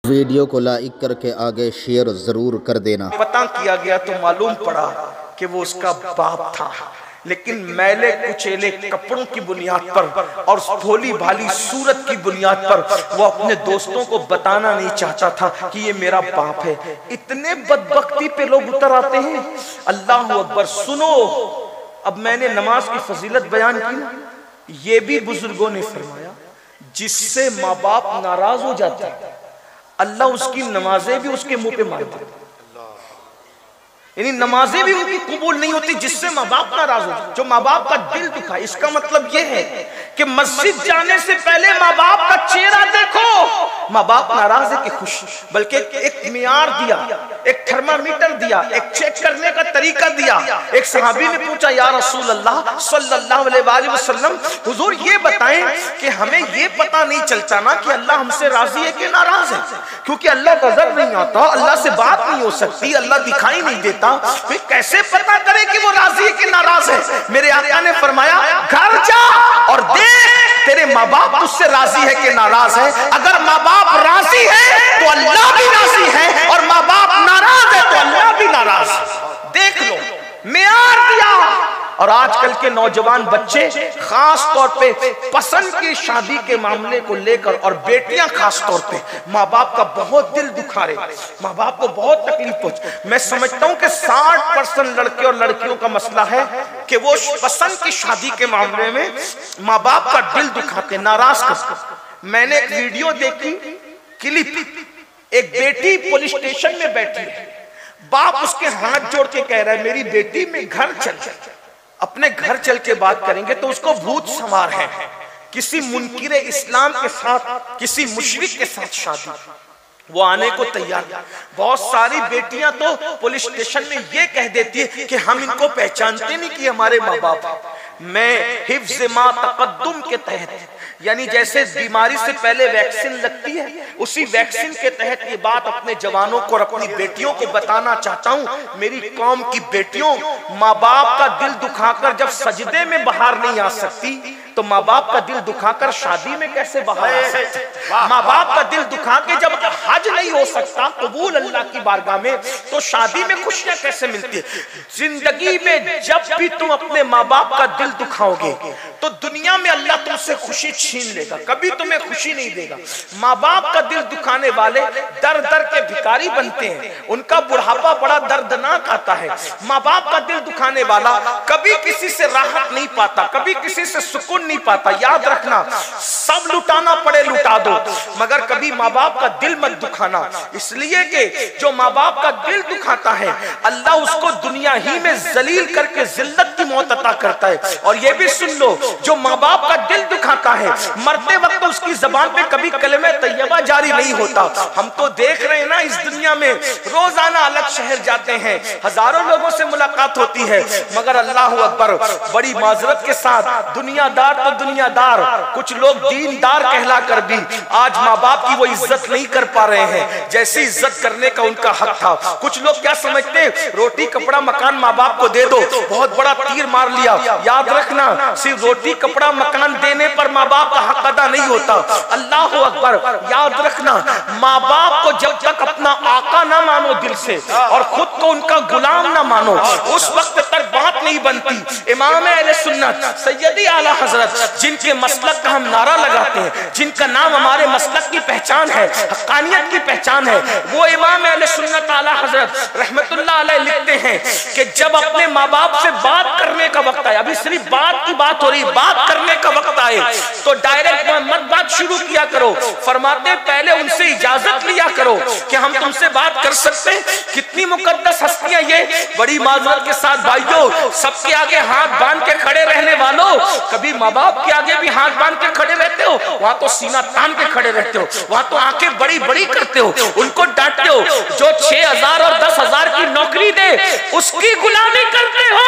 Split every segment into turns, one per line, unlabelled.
Video को like करके आगे शेयर जरूर कर देना।
पता किया गया तो मालूम पड़ा कि वो उसका बाप था, लेकिन मैले कुचेले कपड़ों की बुनियाद पर और भोली भाली सूरत की बुनियाद पर वो अपने दोस्तों को बताना नहीं चाहता था कि ये मेरा बाप है। इतने बदबख्ती पे लोग उतर आते हैं। अल्लाह अकबर। सुनो, अब मैंने नमाज की फजीलत बयान की ना, ये भी बुजुर्गों ने फरमाया जिससे माँ बाप नाराज हो जाते हैं अल्लाह उसकी नमाजें भी उसके मुंह पे मार देता, यानी नमाजें भी उनकी कबूल नहीं होती जिससे माँ बाप नाराज हो, जो माँ बाप का दिल दुखा। इसका मतलब यह है कि मस्जिद जाने से पहले माँ बाप का चेहरा देखो। माँ बाप नाराज है कि खुश, बल्कि एक मियार दिया, एक थर्मामीटर दिया, एक चेक करने का तरीका दिया। एक सहाबी ने पूछा, या रसूल अल्लाह सल्लल्लाहु अलैहि वसल्लम, हुजूर ये बताएं कि हमें ये पता नहीं चलता ना कि अल्लाह हमसे राजी है कि नाराज है, क्योंकि अल्लाह नजर नहीं आता, अल्लाह से बात नहीं हो सकती, अल्लाह दिखाई नहीं देता, फिर कैसे पता करे कि वो राजी है कि नाराज है। मेरे आका ने फरमाया, घर जा और देख तेरे माँ बाप तुझसे राजी है कि नाराज है। अगर माँ बाप राजी है तो अल्लाह भी राजी है, और माँ बाप नाराज है तो अल्लाह भी नाराज। देख लो, मेयार दिया। और आजकल के नौजवान बच्चे खास तौर पे पसंद की शादी के मामले को लेकर, और बेटियां खास तौर पे माँ बाप का बहुत दिल दुखा रहे, माँ बाप को बहुत तकलीफ पहुंच। मैं समझता हूं कि 60% लड़के और लड़कियों का मसला है कि वो पसंद की शादी के मामले में माँ बाप का दिल दुखाते, नाराज करते। मैंने एक वीडियो देखी, क्लिप, एक बेटी पुलिस स्टेशन में बैठी है, बाप उसके हाथ जोड़ के कह रहा है, मेरी बेटी में घर चल, अपने घर चल के बात करेंगे तो उसको भूत सवार है, किसी मुनकिर इस्लाम के साथ, किसी मुशरिक के साथ शादी, वो आने को तैयार। बहुत सारी बेटियां तो पुलिस स्टेशन में ये कह देती है कि हम इनको पहचानते नहीं कि हमारे माँ बाप हैं। मैं हिफ्ज़ मा तक़द्दुम के तहत, यानी जैसे बीमारी से पहले वैक्सीन लगती है, उसी वैक्सीन के तहत ये बात अपने जवानों को और अपनी बेटियों को बताना चाहता हूँ। मेरी कौम की बेटियों, माँ बाप का दिल दुखाकर जब सजदे में बाहर नहीं आ सकती, तो माँ बाप का दिल दुखाकर शादी में कैसे बाहर आ सकती? माँ बाप का दिल दुखा के जब हज नहीं हो सकता कबूल अल्लाह की बारगाह में, तो शादी में खुशियां कैसे मिलती है? जिंदगी में जब भी तुम अपने माँ बाप का दिल दुखाओगे तो दुनिया में अल्लाह तुमसे खुशी छीन लेगा, कभी तुम्हें खुशी नहीं देगा। माँ बाप का दिल दुखाने वाले दर दर के भिखारी बनते हैं, उनका बुढ़ापा बड़ा दर्दनाक आता है। माँ बाप का दिल दुखाने वाला कभी किसी से राहत नहीं पाता, कभी किसी से सुकून नहीं पाता। याद रखना, सब लुटाना पड़े लुटा दो, मगर कभी माँ बाप का दिल मत दुखाना, इसलिए कि जो माँ बाप का दिल दुखाता है अल्लाह उसको दुनिया ही में जलील करके जिल्लत की मौत अता करता है। और ये भी सुन लो, जो माँ बाप का दिल दुखाता है मरते वक्त उसकी जबान पे कभी कलमे तैयबा जारी नहीं होता। हम तो देख रहे हैं ना, इस दुनिया में रोजाना अलग शहर जाते हैं, हजारों लोगों से मुलाकात होती है, मगर अल्लाह अकबर, बड़ी माजरत के साथ दुनियादार तो दुनियादार, कुछ लोग दीनदार कहला कर भी आज माँ बाप की वो इज्जत नहीं कर पा रहे हैं जैसी इज्जत करने का उनका हक था। कुछ लोग क्या समझते हैं, रोटी कपड़ा मकान माँ बाप को दे दो, बहुत बड़ा तीर मार लिया। याद रखना, सिर्फ रोटी कपड़ा मकान देने पर माँ बाप का हक अदा नहीं होता। अल्लाह अकबर। याद रखना, माँ बाप को जब तक अपना आका ना मानो दिल से और खुद को उनका गुलाम ना मानो, उस वक्त तक बात नहीं बनती। इमाम अहले सुन्नत सैयदी आला हजरत, जिनके मसलक का हम नारा लगाते हैं, जिनका नाम हमारे मसलक की पहचान है, हक्कानियत की पहचान है, वो इमाम अहले सुन्नत आला हजरत रहमतुल्लाह अलैह लिखते हैं कि जब अपने माँ बाप से बात करने का वक्त आए, अभी सिर्फ बात की बात हो रही, बात करने का वक्त आए तो डायरेक्ट मत बात शुरू किया करो। फरमाते पहले उनसे इजाजत लिया करो कि हम तुमसे बात कर सकते हैं। कितनी मुकद्दस हस्तियां ये, बड़ी माजरत के साथ भाइयों, सबके आगे हाथ बांध के खड़े रहने वालों, कभी माँ बाप के आगे भी हाथ बांध के खड़े रहते हो? वहां तो सीना तान के खड़े रहते हो, वहां तो आंखें बड़ी बड़ी करते हो, उनको डांटते हो। जो 6,000 और 10,000 की नौकरी दे उसकी गुलामी करते हो,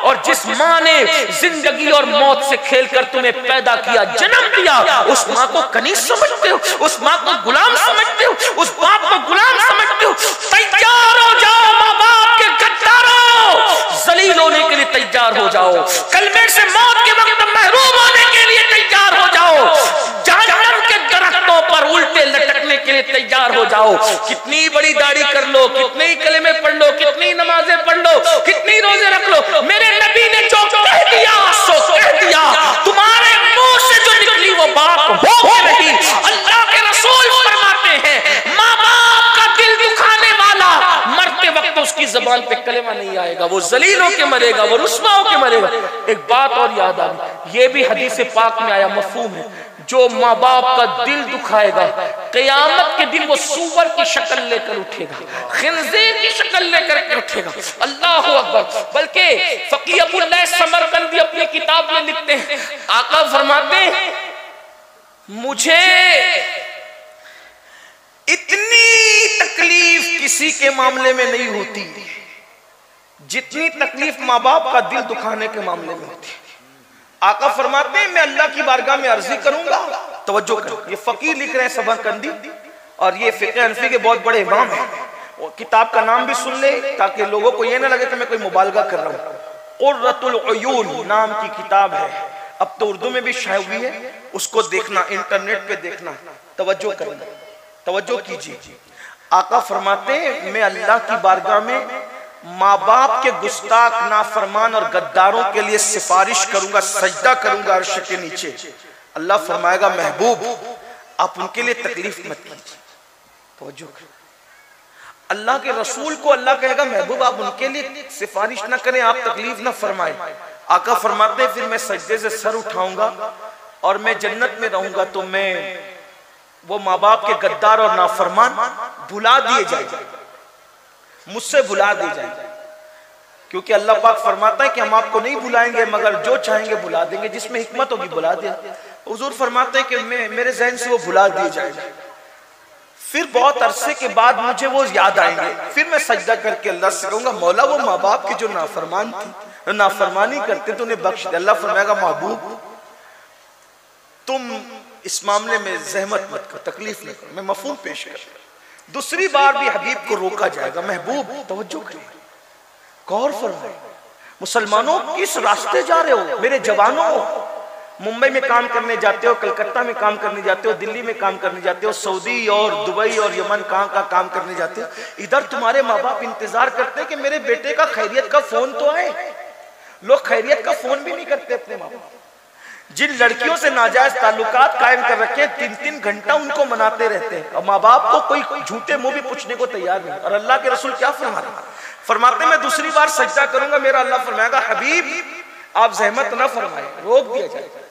और जिस माँ ने जिंदगी और मौत से खेलकर तुम्हें पैदा किया, जन्म दिया, उस माँ को कनीज समझते हो, उस माँ को गुलाम समझते हो, उस बाप को गुलाम समझते हो। तैयार हो जाओ माँ बाप के गद्दारों, जलील होने के लिए तैयार हो जाओ, कलमे से मौत के वक्त महरूम होने के लिए तैयार हो जाओ, जहन्नम के दरख्तों पर उल्टे लटकने के लिए तैयार हो जाओ, कितनी बड़ी दाढ़ी कर लो, कितने ही कलेमे पढ़ लो, कितनी नमाजें पढ़ लो, कितनी रोजे रख लो, मेरे नबी ने जो कह दिया सो कह दिया। तुम्हारे मुंह से जो निकली वो बात हो रही। अल्लाह के रसूल फरमाते हैं माँ बाप का दिल दुखाने वाला मरते वक्त उसकी जबान पे कलेमा नहीं आएगा, वो जलील होके मरेगा, वो रुस्वा होके मरेगा। एक बात और याद आ गई, ये भी हदीस पाक में आया, मफहूम है, जो माँ बाप का दिल दुखाएगा क़यामत के दिन वो सूअर की शक्ल लेकर उठेगा, खिंजीर की शक्ल लेकर उठेगा। अल्लाह अकबर। बल्कि फकी अबुल्लाह समरकंदी अपनी किताब में लिखते हैं, आका फरमाते हैं मुझे इतनी तकलीफ किसी के मामले में नहीं होती जितनी तकलीफ माँ बाप का दिल दुखाने के मामले में होती है। आका फरमाते हैं मैं अल्लाह की बारगाह में अर्जी करूंगा। तवज्जो करो, ये फकीर लिख रहे हैं समरकंदी और ये फिक़ह हनफी के बहुत बड़े इमाम हैं। किताब का नाम भी सुन ले ताकि लोगों को ये ना लगे कि मैं कोई मुबालगा कर रहा हूँ। क़ुर्रतुल उयून नाम की किताब है, अब तो उर्दू में भी शाये हुई है, उसको देखना, इंटरनेट पे देखना। तवज्जो करना, तवज्जो कीजिए। आका फरमाते हैं मैं अल्लाह की बारगाह में माँ बाप के गुस्ताख, नाफरमान और गद्दारों के लिए सिफारिश करूंगा, सजदा करूंगा अर्श के नीचे। अल्लाह फरमाएगा महबूब आप उनके लिए तकलीफ मत कीजिए। तवज्जो करो, अल्लाह के रसूल को अल्लाह कहेगा महबूब आप उनके लिए सिफारिश ना करें, आप तकलीफ ना फरमाएं। आका फरमाते हैं फिर मैं सजदे से सर उठाऊंगा और मैं जन्नत में रहूंगा तो मैं वो माँ बाप के गद्दार और नाफरमान भुला दिए जाएंगे, मुझसे भुला दी जाएंगे। क्योंकि अल्लाह पाक फरमाता है कि हम आपको नहीं भुलाएंगे मगर जो चाहेंगे भुला देंगे, जिसमें हिकमत होगी भुला दिया। हुजूर फरमाते हैं कि मेरे ज़हन से वो भुला दिए जाएंगे, फिर बहुत अरसे के बाद मुझे वो याद आएंगे, फिर मैं सजदा करके अल्लाह से कहूंगा मौला वो माँ बाप की जो नाफरमान थी, नाफरमानी करते तो उन्हें बख्श दे। अल्लाह फरमाएगा महबूब तुम इस मामले में जहमत मत करो, तकलीफ नहीं करो, मैं मफहूम पेश कर। दूसरी बार भी हबीब को रोका जाएगा महबूब तवज्जो करिए, गौर फरमाइए, मुसलमानों किस रास्ते जा रहे हो मेरे जवानों? मुंबई में काम करने जाते हो, कलकत्ता में काम करने जाते हो, दिल्ली में काम करने जाते हो, सऊदी और दुबई और यमन कहाँ का काम करने जाते हो। इधर तुम्हारे माँ बाप इंतजार करते हैं कि मेरे बेटे का खैरियत का फोन तो आए। लोग खैरियत का फोन भी नहीं करते अपने माँ बाप। जिन लड़कियों से नाजायज ताल्लुकात कायम कर रखे 3-3 घंटा उनको मनाते रहते हैं और माँ बाप को कोई झूठे मुंह भी पूछने को तैयार नहीं। और अल्लाह के रसूल क्या फरमाते मैं दूसरी बार सजदा करूंगा, मेरा अल्लाह फरमाएगा हबीब आप जहमत ना फरमाए, रोक दिया जाएगा।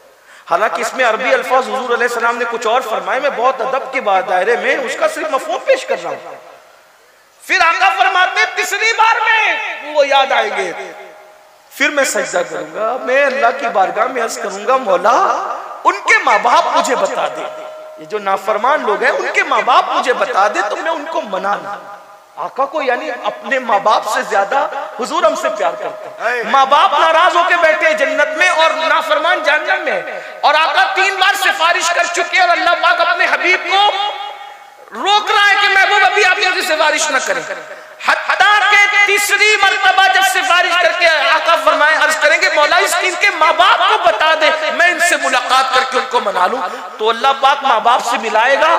हालांकि इसमें अरबी अल्फाज हुजूर अलैहि सलाम ने कुछ और फरमाए, मैं बहुत अदब के बाद दायरे में उसका सिर्फ मफहूम पेश कर रहा हूँ। फिर आका फरमाते तीसरी बार में वो याद आएंगे, फिर मैं सजदा करूंगा, मैं अल्लाह की बारगाह में अर्ज करूंगा मौला उनके माँ बाप मुझे बता दे, ये जो नाफरमान लोग हैं उनके माँ बाप मुझे बता दे तो मैं उनको मना लूं। आका को यानी अपने माँ बाप से ज्यादा हुजूर हमसे प्यार करते हैं। माँ बाप नाराज होकर बैठे जन्नत में और नाफरमान जहन्नम में, और आका 3 बार सिफारिश कर चुके और अल्लाह पाक अपने हबीब को रोक रहा है कि महबूब अभी आप मुझे सिफारिश न करें। हत्ता के तीसरी मर्तबा जब सिफारिश करके आका फरमाए अर्ज करेंगे मौला इनके माँ बाप को बता दे मैं इनसे मुलाकात करके उनको मना लूं, तो अल्लाह पाक माँ बाप से मिलाएगा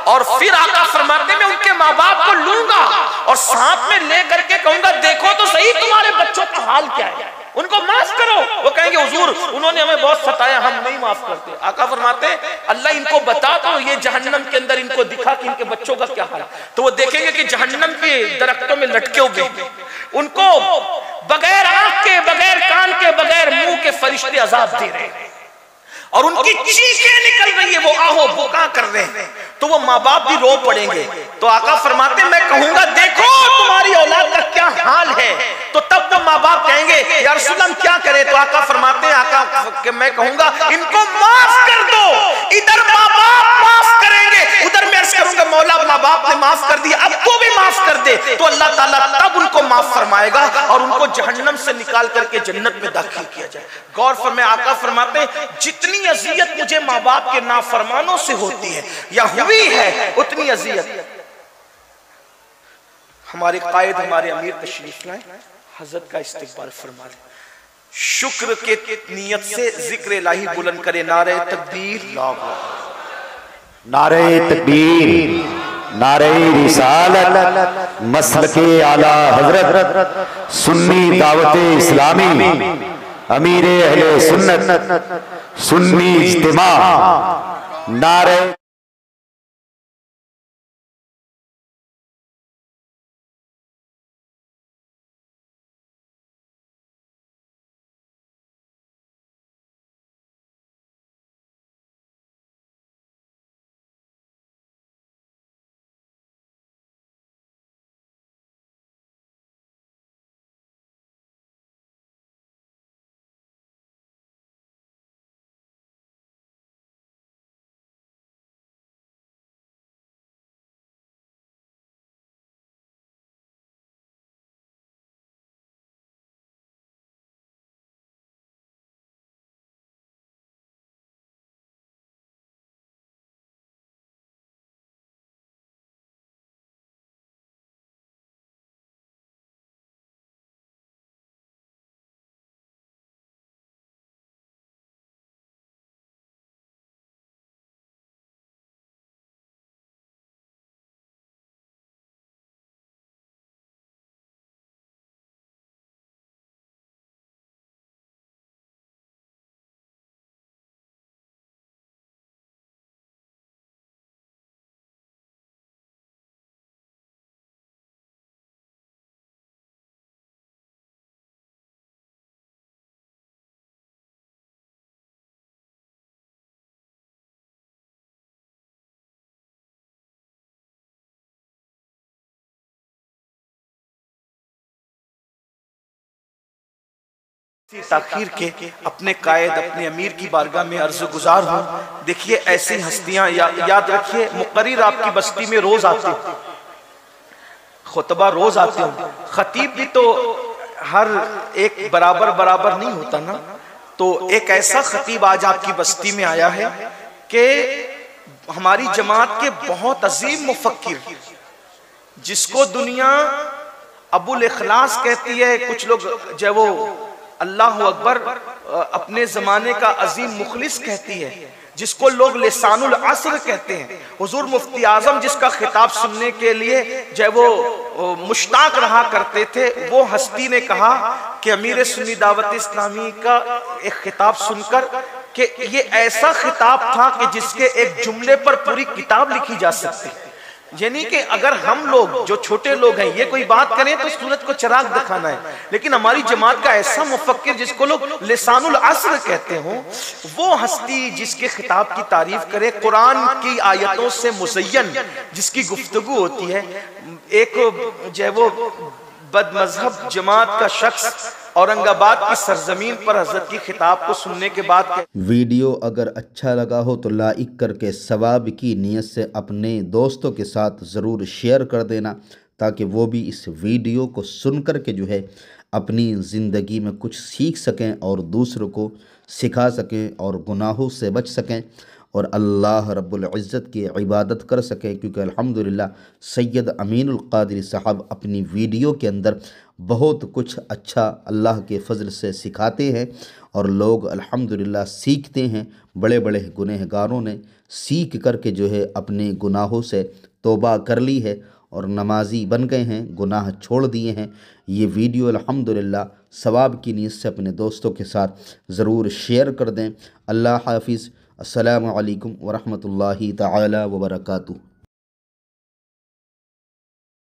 और फिर आका फरमाते मैं उनके माँ बाप को लूंगा और साथ में ले करके कहूंगा देखो तो सही तुम्हारे बच्चों का हाल क्या है, उनको माफ करो। वो कहेंगे हुजूर उन्होंने हमें बहुत सताया, हम नहीं माफ करते। आका फरमाते अल्लाह इनको बता दो ये जहन्नम के अंदर इनको दिखा कि इनके बच्चों का क्या हाल है, तो वो देखेंगे कि जहन्नम के दरख्तों में लटके हुए उनको बगैर आंख के, बगैर कान के, बगैर मुंह के फरिश्ते अजाब दे रहे हैं और उनकी चीखें निकल रही है, वो आहो बुका कर रहे हैं, तो वो माँ बाप भी रो पड़ेंगे। तो आका फरमाते मैं कहूंगा देखो तुम्हारी औलाद का क्या हाल है, तो तब तो माँ बाप कहेंगे या रसूल हम क्या करें, तो आका फरमाते हैं आका मैं कहूंगा इनको माफ कर दो। इधर माँ बाप माफ करेंगे, उधर मैं अर्ज करूंगा मौला माँ बाप ने माफ कर दिया अब तो भी माफ कर दे, तो अल्लाह ताला तब उनको माफ फरमाएगा और उनको जहन्नम से निकाल करके जन्नत में दाखिल किया जाए। गौर फरमाए आका फरमाते जितनी अजियत मुझे माँ बाप के नाफरमानों से होती है या हुई है उतनी अजियत हमारे कायद हमारे अमीर तशरीफ लाए हजरत का इस्तिकबाल फरमा ले, शुक्र के नियत से जिक्र इलाही बुलंद करे नारे तकबीर,
नारे तकबीर,
नारे रिसालत मसलके आला हजरत सुन्नी दावत इस्लामी अमीर अहले सुन्नत सुन्नी इज्तिमा नारे
ताखीर के अपने कायद अपने अमीर की बारगाह में अर्ज गुजार हूँ। देखिए ऐसी हस्तियां याद रखिए, मुकर्रिर आपकी बस्ती में रोज आते हो, खुतबा रोज आते हो, खतीब भी तो हर एक बराबर नहीं होता ना। तो एक ऐसा खतीब आज आपकी बस्ती में आया है कि हमारी जमात के बहुत अजीम मुफक्किर, जिसको दुनिया अबुल इखलास कहती है, कुछ लोग जो वो अल्लाह अकबर अपने जमाने का अजीम मुखलिस कहती है, जिसको लोग लिसानुल अस्र कहते हैं। हुजूर मुफ्ती आजम जिसका खिताब सुनने के लिए जो वो मुश्ताक रहा करते थे, वो हस्ती ने कहा कि अमीर सुन्नी दावत इस्लामी का एक खिताब सुनकर कि ये ऐसा खिताब था कि जिसके एक जुमले पर पूरी किताब लिखी जा सकती। यानी कि अगर हम लोग जो छोटे लोग हैं ये कोई बात करें तो सूरज को चिराग दिखाना है, लेकिन हमारी जमात का ऐसा मुफक्किर जिसको लोग लिसानुल अस्र कहते हो, वो हस्ती जिसके खिताब की तारीफ करे, कुरान की आयतों से मुज़य्यन जिसकी गुफ्तगू होती है, एक जो वो बदमज़हब जमात का शख्स औरंगाबाद की सरजमीन पर हजरत की खिताब को सुनने के बाद।
वीडियो अगर अच्छा लगा हो तो लाइक करके सवाब की नीयत से अपने दोस्तों के साथ ज़रूर शेयर कर देना, ताकि वो भी इस वीडियो को सुन कर के जो है अपनी ज़िंदगी में कुछ सीख सकें और दूसरों को सिखा सकें और गुनाहों से बच सकें और अल्लाह रब्बुल इज़्ज़त की इबादत कर सकें। क्योंकि अल्हम्दुलिल्लाह सैयद अमीनुल क़ादिरी साहब अपनी वीडियो के अंदर बहुत कुछ अच्छा अल्लाह के फ़ज़ल से सिखाते हैं और लोग अल्हम्दुलिल्लाह सीखते हैं। बड़े बड़े गुनहगारों ने सीख करके जो है अपने गुनाहों से तौबा कर ली है और नमाजी बन गए हैं, गुनाह छोड़ दिए हैं। ये वीडियो अल्हम्दुलिल्लाह सवाब की नीयत से अपने दोस्तों के साथ ज़रूर शेयर कर दें। अल्लाह हाफ़िज़। अस्सलामु अलैकुम व रहमतुल्लाहि तआला व बरकातुहू।